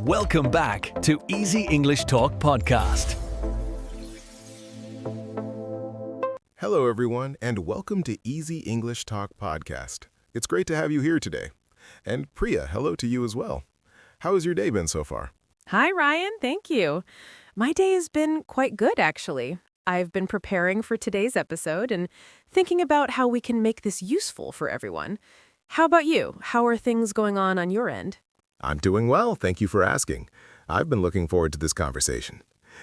Welcome back to Easy English Talk podcast. Hello, everyone, and welcome to Easy English Talk podcast. It's great to have you here today. And Priya, hello to you as well. How has your day been so far? Hi, Ryan. Thank you. My day has been quite good, actually. I've been preparing for today's episode and thinking about how we can make this useful for everyone. How about you? How are things going on your end? I'm doing well, thank you for asking. I've been looking forward to this conversation.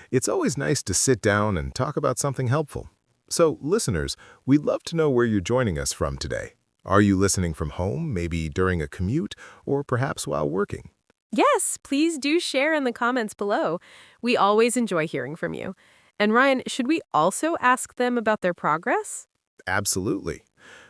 It's always nice to sit down and talk about something helpful. So, listeners, we'd love to know where you're joining us from today. Are you listening from home, maybe during a commute, or perhaps while working? Yes, please do share in the comments below. We always enjoy hearing from you. And Ryan, should we also ask them about their progress? Absolutely.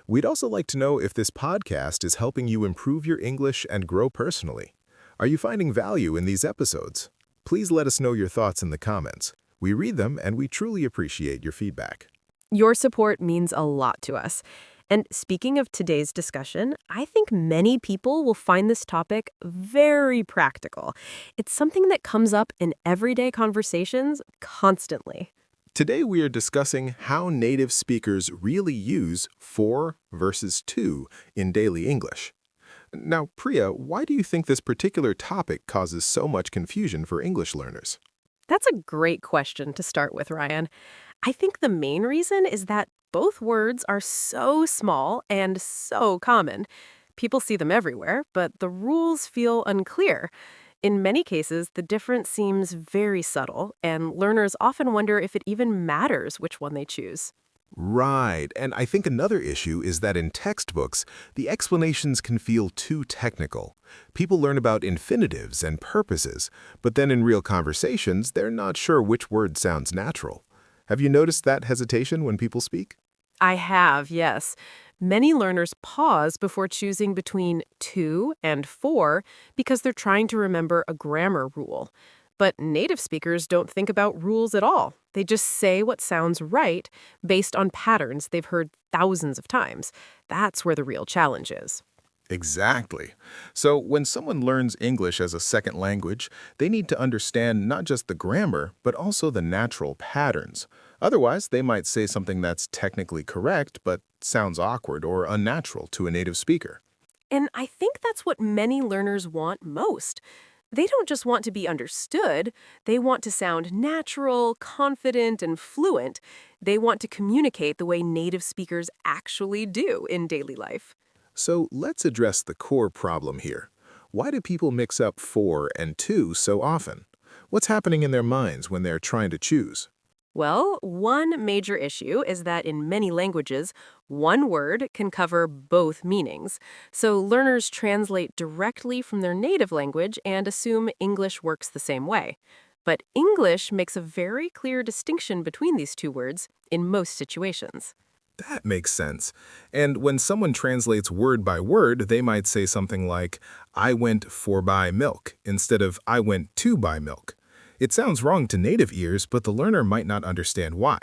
We'd also like to know if this podcast is helping you improve your English and grow personally. Are you finding value in these episodes? Please let us know your thoughts in the comments. We read them and we truly appreciate your feedback. Your support means a lot to us. And speaking of today's discussion, I think many people will find this topic very practical. It's something that comes up in everyday conversations constantly. Today we are discussing how native speakers really use for versus to in daily English. Now, Priya, why do you think this particular topic causes so much confusion for English learners? That's a great question to start with, Ryan. I think the main reason is that both words are so small and so common. People see them everywhere, but the rules feel unclear. In many cases, the difference seems very subtle, and learners often wonder if it even matters which one they choose. Right, and I think another issue is that in textbooks, the explanations can feel too technical. People learn about infinitives and purposes, but then in real conversations, they're not sure which word sounds natural. Have you noticed that hesitation when people speak? I have, yes. Many learners pause before choosing between to and for because they're trying to remember a grammar rule. But native speakers don't think about rules at all. They just say what sounds right based on patterns they've heard thousands of times. That's where the real challenge is. Exactly. So when someone learns English as a second language, they need to understand not just the grammar, but also the natural patterns. Otherwise, they might say something that's technically correct, but sounds awkward or unnatural to a native speaker. And I think that's what many learners want most. They don't just want to be understood, they want to sound natural, confident, and fluent. They want to communicate the way native speakers actually do in daily life. So let's address the core problem here. Why do people mix up for and to so often? What's happening in their minds when they're trying to choose? Well, one major issue is that in many languages, one word can cover both meanings. So learners translate directly from their native language and assume English works the same way. But English makes a very clear distinction between these two words in most situations. That makes sense. And when someone translates word by word, they might say something like, I went for buy milk, instead of I went to buy milk. It sounds wrong to native ears, but the learner might not understand why.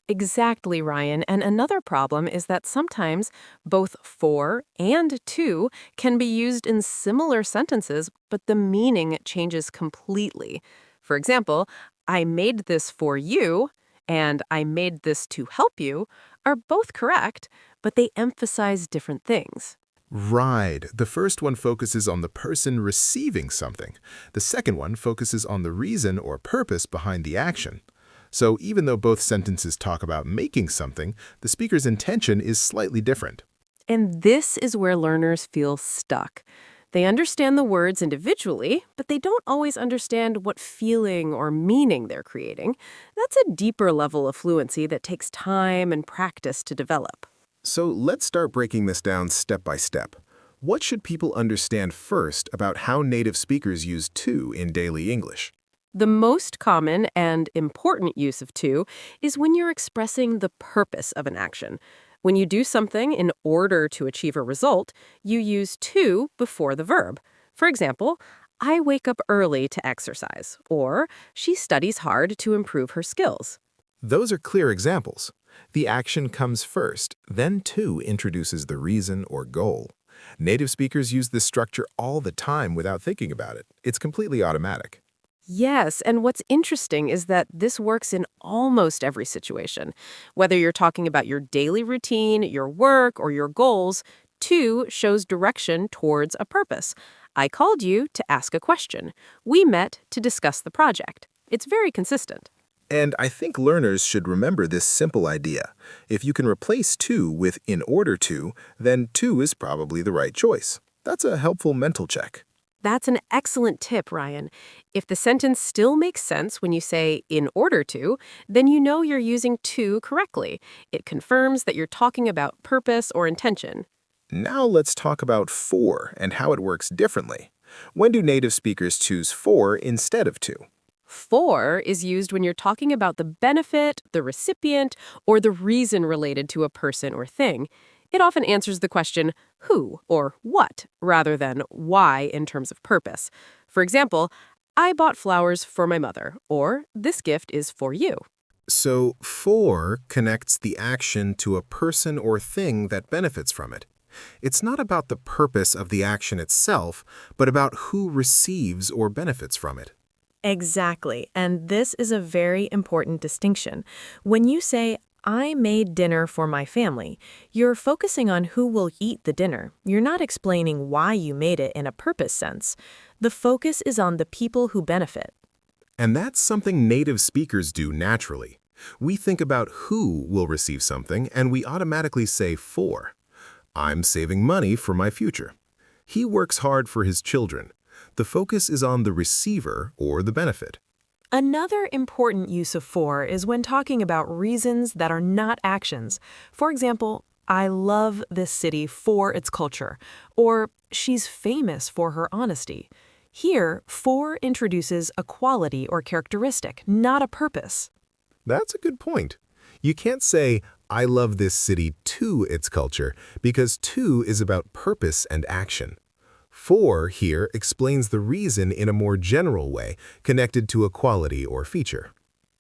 Exactly, Ryan. And another problem is that sometimes both for and to can be used in similar sentences, but the meaning changes completely. For example, I made this for you and I made this to help you are both correct, but they emphasize different things. Right. The first one focuses on the person receiving something. The second one focuses on the reason or purpose behind the action. So even though both sentences talk about making something, the speaker's intention is slightly different. And this is where learners feel stuck. They understand the words individually, but they don't always understand what feeling or meaning they're creating. That's a deeper level of fluency that takes time and practice to develop. So let's start breaking this down step by step. What should people understand first about how native speakers use to in daily English? The most common and important use of to is when you're expressing the purpose of an action. When you do something in order to achieve a result, you use to before the verb. For example, I wake up early to exercise, or she studies hard to improve her skills. Those are clear examples. The action comes first, then to introduces the reason or goal. Native speakers use this structure all the time without thinking about it. It's completely automatic. Yes, and what's interesting is that this works in almost every situation. Whether you're talking about your daily routine, your work, or your goals, to shows direction towards a purpose. I called you to ask a question. We met to discuss the project. It's very consistent. And I think learners should remember this simple idea. If you can replace to with in order to, then to is probably the right choice. That's a helpful mental check. That's an excellent tip, Ryan. If the sentence still makes sense when you say in order to, then you know you're using to correctly. It confirms that you're talking about purpose or intention. Now let's talk about for and how it works differently. When do native speakers choose for instead of to? For is used when you're talking about the benefit, the recipient, or the reason related to a person or thing. It often answers the question who or what rather than why in terms of purpose. For example, I bought flowers for my mother, or this gift is for you. So, for connects the action to a person or thing that benefits from it. It's not about the purpose of the action itself, but about who receives or benefits from it. Exactly. And this is a very important distinction. When you say, I made dinner for my family, you're focusing on who will eat the dinner. You're not explaining why you made it in a purpose sense. The focus is on the people who benefit. And that's something native speakers do naturally. We think about who will receive something, and we automatically say for. I'm saving money for my future. He works hard for his children. The focus is on the receiver or the benefit. Another important use of for is when talking about reasons that are not actions. For example, I love this city for its culture, or she's famous for her honesty. Here, for introduces a quality or characteristic, not a purpose. That's a good point. You can't say, I love this city to its culture, because to is about purpose and action. For here explains the reason in a more general way, connected to a quality or feature.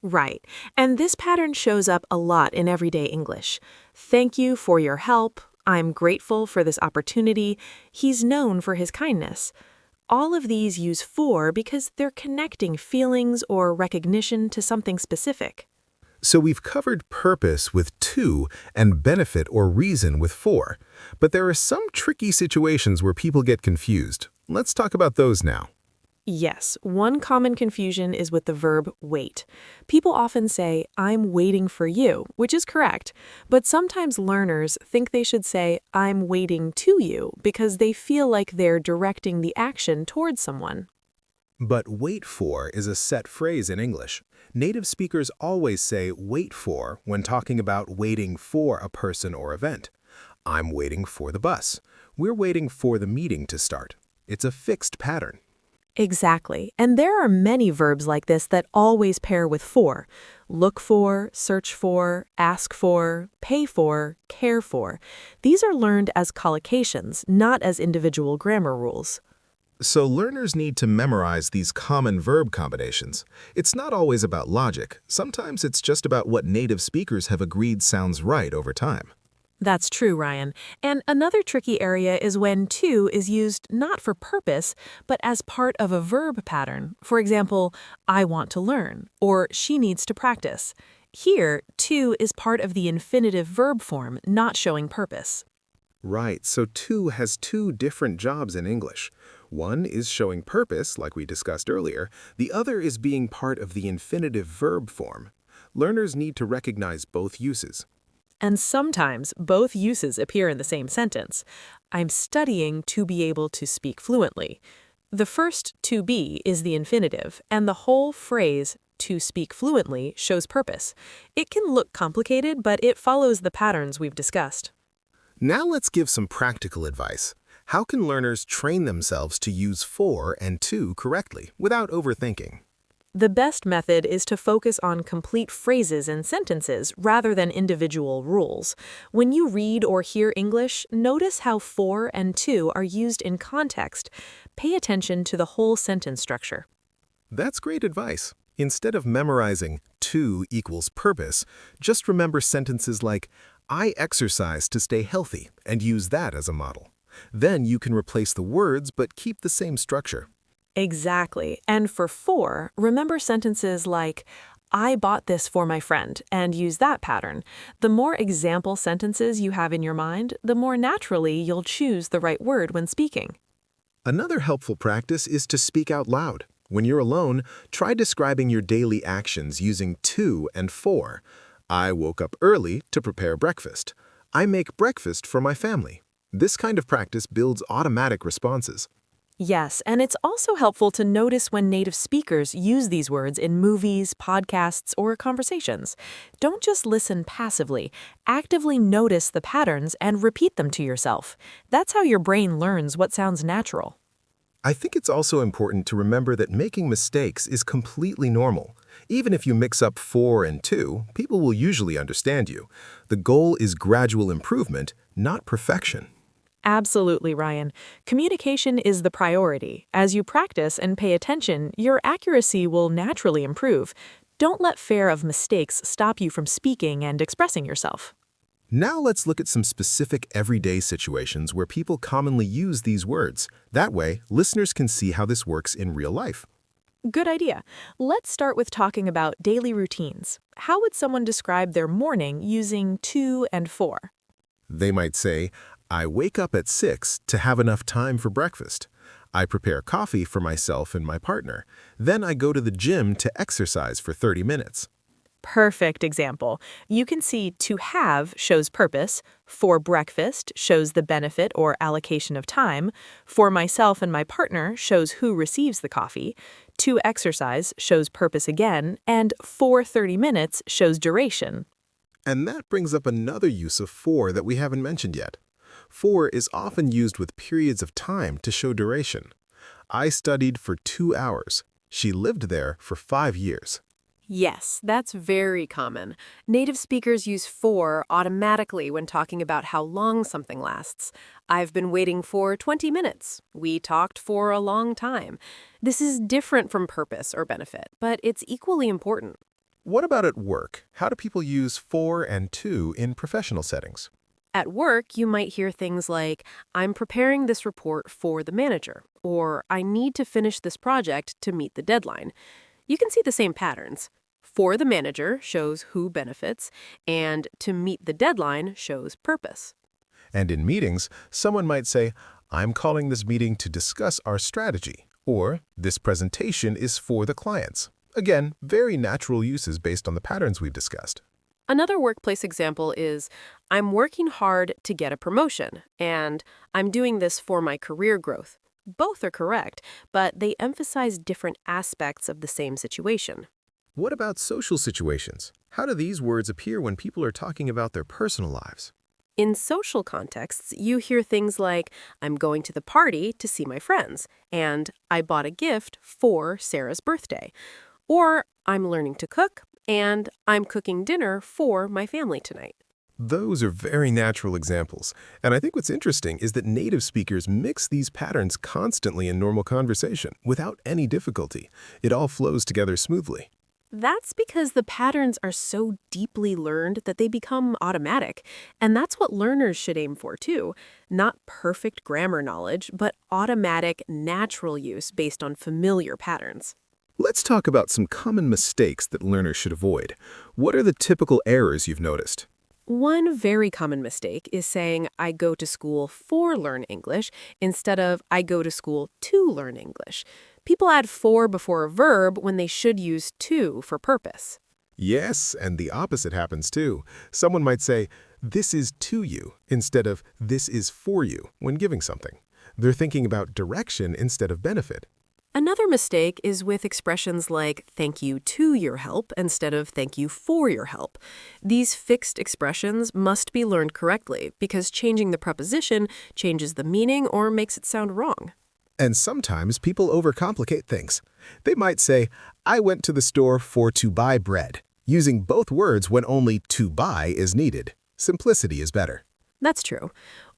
Right. And this pattern shows up a lot in everyday English. Thank you for your help. I'm grateful for this opportunity. He's known for his kindness. All of these use for because they're connecting feelings or recognition to something specific. So we've covered purpose with to and benefit or reason with for. But there are some tricky situations where people get confused. Let's talk about those now. Yes, one common confusion is with the verb wait. People often say, I'm waiting for you, which is correct. But sometimes learners think they should say, I'm waiting to you, because they feel like they're directing the action towards someone. But wait for is a set phrase in English. Native speakers always say wait for when talking about waiting for a person or event. I'm waiting for the bus. We're waiting for the meeting to start. It's a fixed pattern. Exactly. And there are many verbs like this that always pair with for. Look for, search for, ask for, pay for, care for. These are learned as collocations, not as individual grammar rules. So learners need to memorize these common verb combinations. It's not always about logic. Sometimes it's just about what native speakers have agreed sounds right over time. That's true, Ryan. And another tricky area is when to is used not for purpose, but as part of a verb pattern. For example, I want to learn, or she needs to practice. Here, to is part of the infinitive verb form, not showing purpose. Right, so to has two different jobs in English. One is showing purpose, like we discussed earlier. The other is being part of the infinitive verb form. Learners need to recognize both uses. And sometimes both uses appear in the same sentence. I'm studying to be able to speak fluently. The first to be is the infinitive, and the whole phrase to speak fluently shows purpose. It can look complicated, but it follows the patterns we've discussed. Now let's give some practical advice. How can learners train themselves to use for and to correctly without overthinking? The best method is to focus on complete phrases and sentences rather than individual rules. When you read or hear English, notice how for and to are used in context. Pay attention to the whole sentence structure. That's great advice. Instead of memorizing to equals purpose, just remember sentences like, I exercise to stay healthy, and use that as a model. Then you can replace the words but keep the same structure. Exactly. And for for, remember sentences like, I bought this for my friend, and use that pattern. The more example sentences you have in your mind, the more naturally you'll choose the right word when speaking. Another helpful practice is to speak out loud. When you're alone, try describing your daily actions using to and for. I woke up early to prepare breakfast. I make breakfast for my family. This kind of practice builds automatic responses. Yes, and it's also helpful to notice when native speakers use these words in movies, podcasts, or conversations. Don't just listen passively. Actively notice the patterns and repeat them to yourself. That's how your brain learns what sounds natural. I think it's also important to remember that making mistakes is completely normal. Even if you mix up for and to, people will usually understand you. The goal is gradual improvement, not perfection. Absolutely, Ryan. Communication is the priority. As you practice and pay attention, your accuracy will naturally improve. Don't let fear of mistakes stop you from speaking and expressing yourself. Now let's look at some specific everyday situations where people commonly use these words. That way, listeners can see how this works in real life. Good idea. Let's start with talking about daily routines. How would someone describe their morning using to and for? They might say, I wake up at 6 to have enough time for breakfast. I prepare coffee for myself and my partner. Then I go to the gym to exercise for 30 minutes. Perfect example. You can see to have shows purpose, for breakfast shows the benefit or allocation of time, for myself and my partner shows who receives the coffee, to exercise shows purpose again, and for 30 minutes shows duration. And that brings up another use of for that we haven't mentioned yet. For is often used with periods of time to show duration. I studied for 2 hours. She lived there for 5 years. Yes, that's very common. Native speakers use for automatically when talking about how long something lasts. I've been waiting for 20 minutes. We talked for a long time. This is different from purpose or benefit, but it's equally important. What about at work? How do people use for and to in professional settings? At work, you might hear things like, I'm preparing this report for the manager, or I need to finish this project to meet the deadline. You can see the same patterns. For the manager shows who benefits, and to meet the deadline shows purpose. And in meetings, someone might say, I'm calling this meeting to discuss our strategy, or this presentation is for the clients. Again, very natural uses based on the patterns we've discussed. Another workplace example is, I'm working hard to get a promotion, and I'm doing this for my career growth. Both are correct, but they emphasize different aspects of the same situation. What about social situations? How do these words appear when people are talking about their personal lives? In social contexts, you hear things like, I'm going to the party to see my friends, and I bought a gift for Sarah's birthday. Or, I'm learning to cook, and I'm cooking dinner for my family tonight. Those are very natural examples, and I think what's interesting is that native speakers mix these patterns constantly in normal conversation without any difficulty. It all flows together smoothly. That's because the patterns are so deeply learned that they become automatic. And that's what learners should aim for, too. Not perfect grammar knowledge, but automatic, natural use based on familiar patterns. Let's talk about some common mistakes that learners should avoid. What are the typical errors you've noticed? One very common mistake is saying, I go to school for learn English, instead of I go to school to learn English. People add for before a verb when they should use to for purpose. Yes, and the opposite happens too. Someone might say, this is to you, instead of this is for you when giving something. They're thinking about direction instead of benefit. Another mistake is with expressions like thank you to your help instead of thank you for your help. These fixed expressions must be learned correctly because changing the preposition changes the meaning or makes it sound wrong. And sometimes people overcomplicate things. They might say, I went to the store for to buy bread, using both words when only to buy is needed. Simplicity is better. That's true.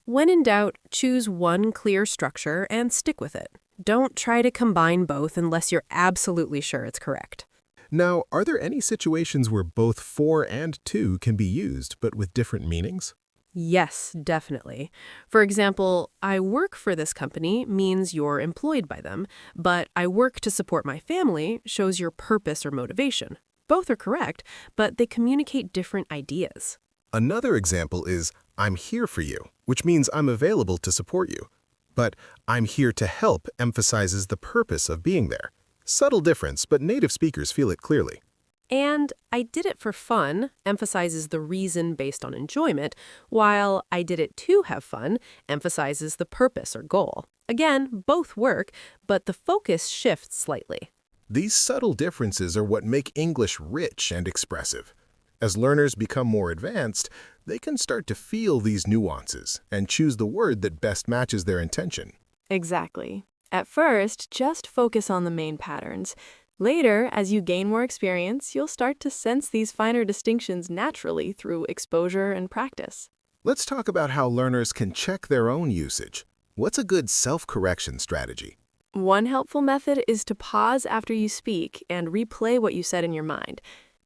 When in doubt, choose one clear structure and stick with it. Don't try to combine both unless you're absolutely sure it's correct. Now, are there any situations where both for and to can be used, but with different meanings? Yes, definitely. For example, I work for this company means you're employed by them, but I work to support my family shows your purpose or motivation. Both are correct, but they communicate different ideas. Another example is, I'm here for you, which means I'm available to support you. But I'm here to help emphasizes the purpose of being there. Subtle difference, but native speakers feel it clearly. And I did it for fun emphasizes the reason based on enjoyment, while I did it to have fun emphasizes the purpose or goal. Again, both work, but the focus shifts slightly. These subtle differences are what make English rich and expressive. As learners become more advanced, they can start to feel these nuances and choose the word that best matches their intention. Exactly. At first, just focus on the main patterns. Later, as you gain more experience, you'll start to sense these finer distinctions naturally through exposure and practice. Let's talk about how learners can check their own usage. What's a good self-correction strategy? One helpful method is to pause after you speak and replay what you said in your mind.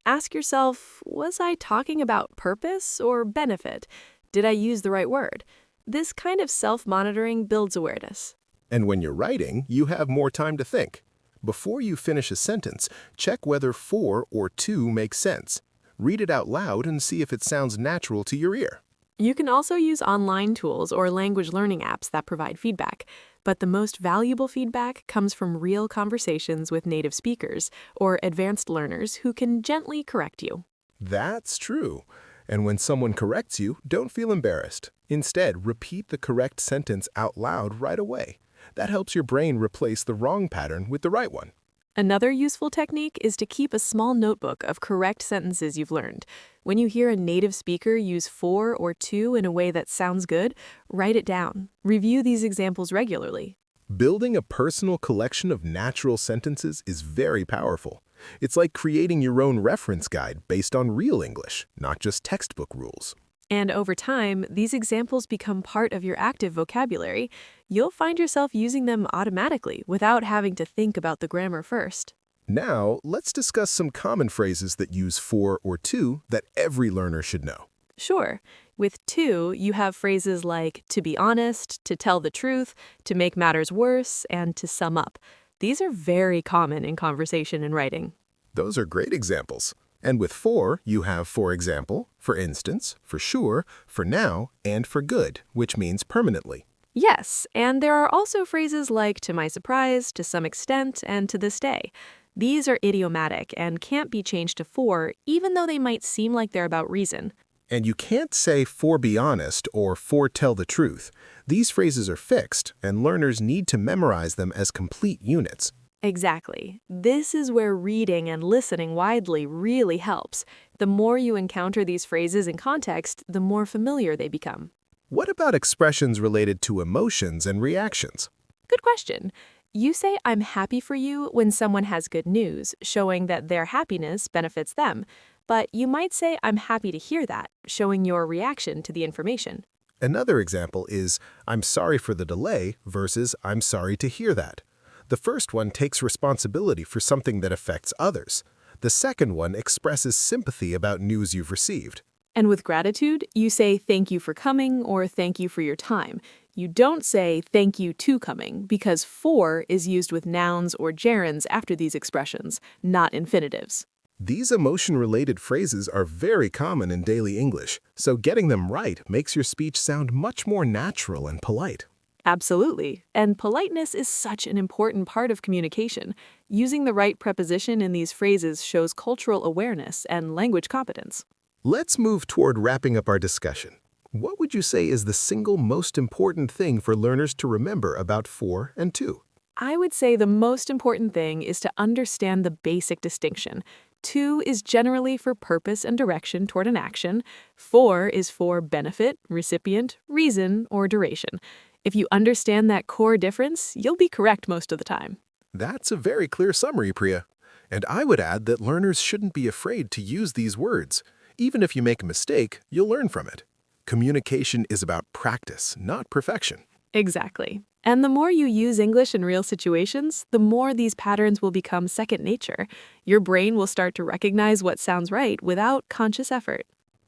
Ask yourself, was I talking about purpose or benefit? Did I use the right word? This kind of self-monitoring builds awareness. And when you're writing, you have more time to think. Before you finish a sentence, check whether for or to makes sense. Read it out loud and see if it sounds natural to your ear. You can also use online tools or language learning apps that provide feedback, but the most valuable feedback comes from real conversations with native speakers or advanced learners who can gently correct you. That's true. And when someone corrects you, don't feel embarrassed. Instead, repeat the correct sentence out loud right away. That helps your brain replace the wrong pattern with the right one. Another useful technique is to keep a small notebook of correct sentences you've learned. When you hear a native speaker use for or to in a way that sounds good, write it down. Review these examples regularly. Building a personal collection of natural sentences is very powerful. It's like creating your own reference guide based on real English, not just textbook rules. And over time, these examples become part of your active vocabulary. You'll find yourself using them automatically without having to think about the grammar first. Now, let's discuss some common phrases that use for or to that every learner should know. Sure. With to, you have phrases like to be honest, to tell the truth, to make matters worse, and to sum up. These are very common in conversation and writing. Those are great examples. And with for, you have for example, for instance, for sure, for now, and for good, which means permanently. Yes, and there are also phrases like to my surprise, to some extent, and to this day. These are idiomatic and can't be changed to for, even though they might seem like they're about reason. And you can't say for be honest or for tell the truth. These phrases are fixed, and learners need to memorize them as complete units. Exactly. This is where reading and listening widely really helps. The more you encounter these phrases in context, the more familiar they become. What about expressions related to emotions and reactions? Good question. You say I'm happy for you when someone has good news, showing that their happiness benefits them. But you might say I'm happy to hear that, showing your reaction to the information. Another example is I'm sorry for the delay versus I'm sorry to hear that. The first one takes responsibility for something that affects others. The second one expresses sympathy about news you've received. And with gratitude, you say thank you for coming or thank you for your time. You don't say thank you to coming because for is used with nouns or gerunds after these expressions, not infinitives. These emotion-related phrases are very common in daily English, so getting them right makes your speech sound much more natural and polite. Absolutely. And politeness is such an important part of communication. Using the right preposition in these phrases shows cultural awareness and language competence. Let's move toward wrapping up our discussion. What would you say is the single most important thing for learners to remember about for and to? I would say the most important thing is to understand the basic distinction. To is generally for purpose and direction toward an action. For is for benefit, recipient, reason, or duration. If you understand that core difference, you'll be correct most of the time. That's a very clear summary, Priya. And I would add that learners shouldn't be afraid to use these words. Even if you make a mistake, you'll learn from it. Communication is about practice, not perfection. Exactly. And the more you use English in real situations, the more these patterns will become second nature. Your brain will start to recognize what sounds right without conscious effort.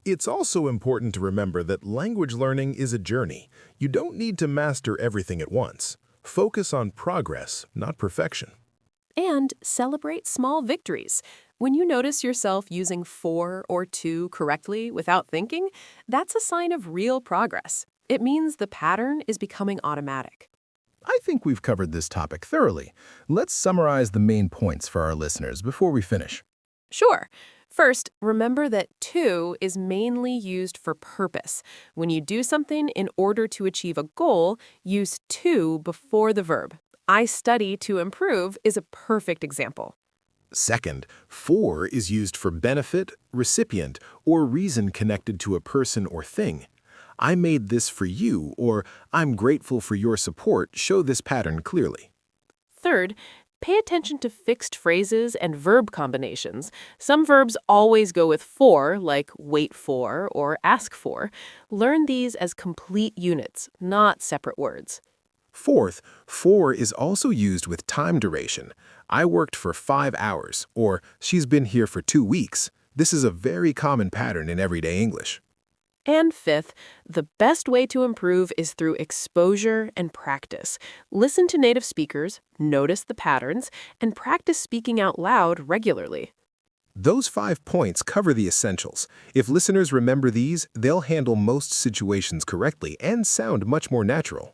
It's also important to remember that language learning is a journey. You don't need to master everything at once. Focus on progress, not perfection. And celebrate small victories. When you notice yourself using for or to correctly without thinking, that's a sign of real progress. It means the pattern is becoming automatic. I think we've covered this topic thoroughly. Let's summarize the main points for our listeners before we finish. Sure. First, remember that to is mainly used for purpose. When you do something in order to achieve a goal, use to before the verb. I study to improve is a perfect example. Second, for is used for benefit, recipient, or reason connected to a person or thing. I made this for you, or I'm grateful for your support show this pattern clearly. Third, pay attention to fixed phrases and verb combinations. Some verbs always go with for, like wait for or ask for. Learn these as complete units, not separate words. Fourth, for is also used with time duration. I worked for 5 hours, or she's been here for 2 weeks. This is a very common pattern in everyday English. And fifth, the best way to improve is through exposure and practice. Listen to native speakers, notice the patterns, and practice speaking out loud regularly. Those 5 points cover the essentials. If listeners remember these, they'll handle most situations correctly and sound much more natural.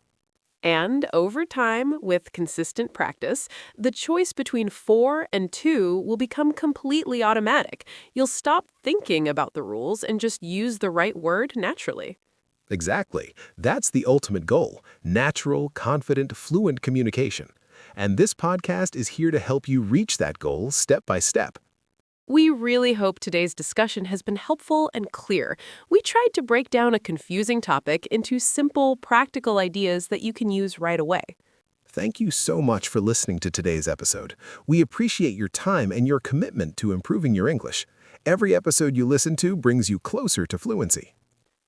And over time, with consistent practice, the choice between for and to will become completely automatic. You'll stop thinking about the rules and just use the right word naturally. Exactly. That's the ultimate goal: natural, confident, fluent communication. And this podcast is here to help you reach that goal step by step. We really hope today's discussion has been helpful and clear. We tried to break down a confusing topic into simple, practical ideas that you can use right away. Thank you so much for listening to today's episode. We appreciate your time and your commitment to improving your English. Every episode you listen to brings you closer to fluency.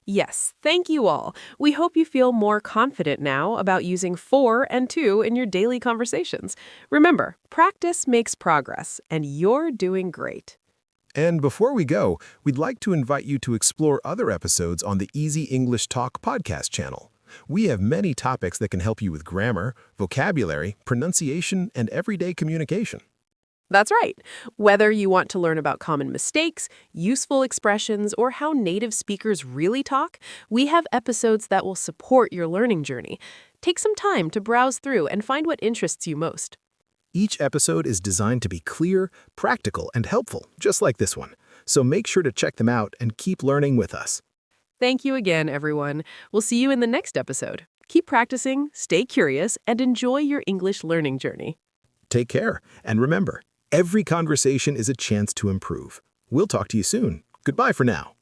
Yes, thank you all. We hope you feel more confident now about using for and to in your daily conversations. Remember, practice makes progress, and you're doing great. And before we go, we'd like to invite you to explore other episodes on the Easy English Talk podcast channel. We have many topics that can help you with grammar, vocabulary, pronunciation, and everyday communication. That's right. Whether you want to learn about common mistakes, useful expressions, or how native speakers really talk, we have episodes that will support your learning journey. Take some time to browse through and find what interests you most. Each episode is designed to be clear, practical, and helpful, just like this one. So make sure to check them out and keep learning with us. Thank you again, everyone. We'll see you in the next episode. Keep practicing, stay curious, and enjoy your English learning journey. Take care, and remember, every conversation is a chance to improve. We'll talk to you soon. Goodbye for now.